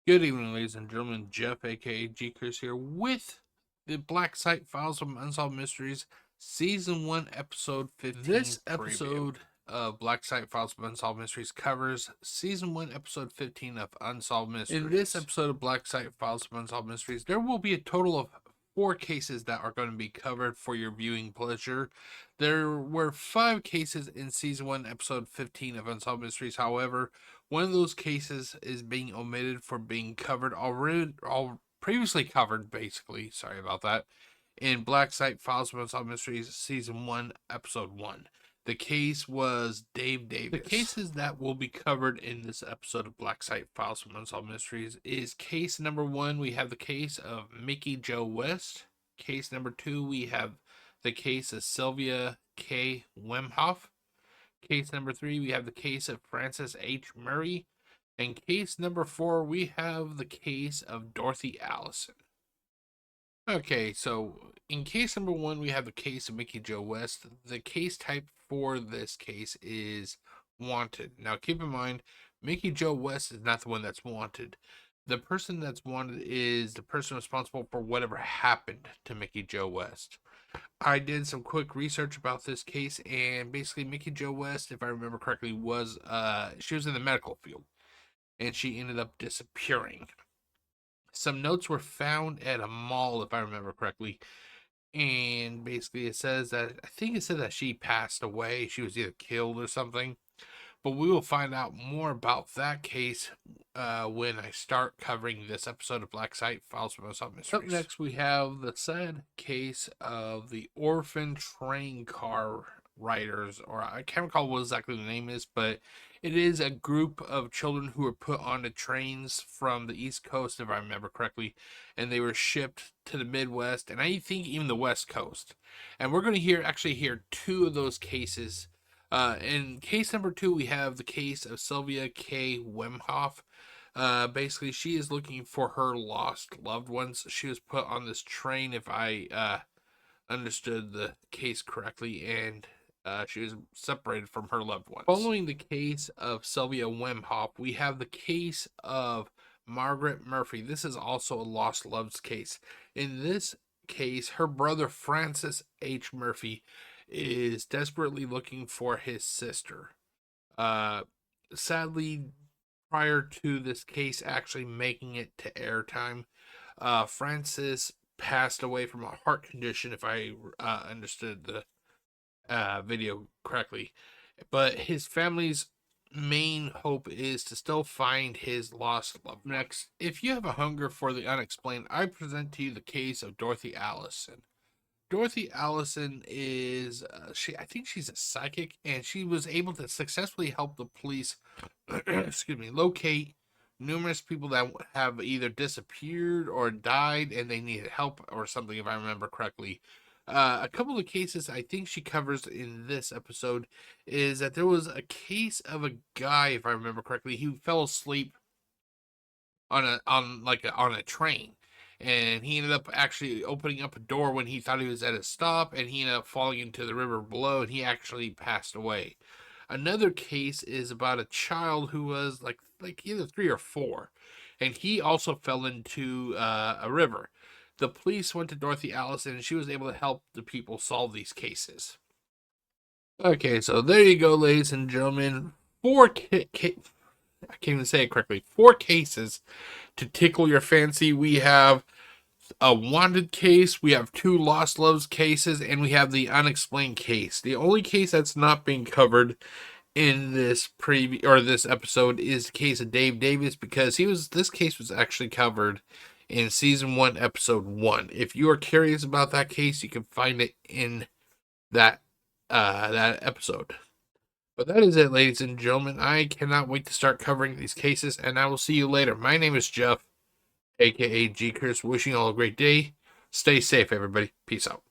Good evening, ladies and gentlemen. Jeff, aka GCurse, here with the Black Site Files from Unsolved Mysteries, Season 1, Episode 15. This episode of Black Site Files from Unsolved Mysteries covers Season 1, Episode 15 of Unsolved Mysteries. In this episode of Black Site Files from Unsolved Mysteries, there will be a total of 4 cases that are going to be covered for your viewing pleasure. There were 5 cases in Season 1, Episode 15 of Unsolved Mysteries. However, one of those cases is being omitted for being covered previously covered, basically. Sorry about that. In Black Site Files from Unsolved Mysteries, Season 1, Episode 1. The case was Dave Davis. The cases that will be covered in this episode of Black Site Files from Unsolved Mysteries is case number 1. We have the case of Micki Joe West. Case number 2, we have the case of Sylvia K. Wemhoff. Case number 3, we have the case of Francis H. Murray. And case number 4, we have the case of Dorothy Allison. Okay, so in case number 1, we have the case of Micki Joe West. The case type for this case is wanted. Now, keep in mind, Micki Joe West is not the one that's wanted. The person that's wanted is the person responsible for whatever happened to Micki Joe West. I did some quick research about this case, and basically Micki Joe West, if I remember correctly, was she was in the medical field, and she ended up disappearing. Some notes were found at a mall, if I remember correctly, and basically it says that, I think it said that she passed away. She was either killed or something, but we will find out more about that case when I start covering this episode of Black Site Files from Unsolved Mysteries. Up next, we have the sad case of the orphan train car riders, or I can't recall what exactly the name is, but it is a group of children who were put onto trains from the East Coast, if I remember correctly, and they were shipped to the Midwest, and I think even the West Coast. And we're going to actually hear 2 of those cases. In case number 2, we have the case of Sylvia K. Wemhoff. Basically, she is looking for her lost loved ones. She was put on this train, if I understood the case correctly, and she was separated from her loved ones. Following the case of Sylvia Wemhoff, we have the case of Margaret Murphy. This is also a lost loves case. In this case, her brother Francis H. Murphy is desperately looking for his sister. Sadly, prior to this case actually making it to airtime, Francis passed away from a heart condition, if I understood the video correctly. But his family's main hope is to still find his lost love. Next, if you have a hunger for the unexplained, I present to you the case of Dorothy Allison. Dorothy Allison is, I think she's a psychic, and she was able to successfully help the police, locate numerous people that have either disappeared or died, and they needed help or something, if I remember correctly. A couple of cases I think she covers in this episode is that there was a case of a guy, if I remember correctly, he fell asleep on a train, and he ended up actually opening up a door when he thought he was at a stop, and he ended up falling into the river below, and he actually passed away. Another case is about a child who was like either 3 or 4, and he also fell into a river. The police went to Dorothy Allison, and she was able to help the people solve these cases. Okay, so there you go, ladies and gentlemen. 4 I can't even say it correctly. 4 cases to tickle your fancy. We have a wanted case, we have 2 lost loves cases, and we have the unexplained case. The only case that's not being covered in this this episode is the case of Dave Davis, because this case was actually covered in season 1, episode 1. If you are curious about that case, you can find it in that episode. But that is it, ladies and gentlemen. I cannot wait to start covering these cases, and I will see you later. My name is Jeff, aka GCurse, wishing you all a great day. Stay safe, everybody. Peace out.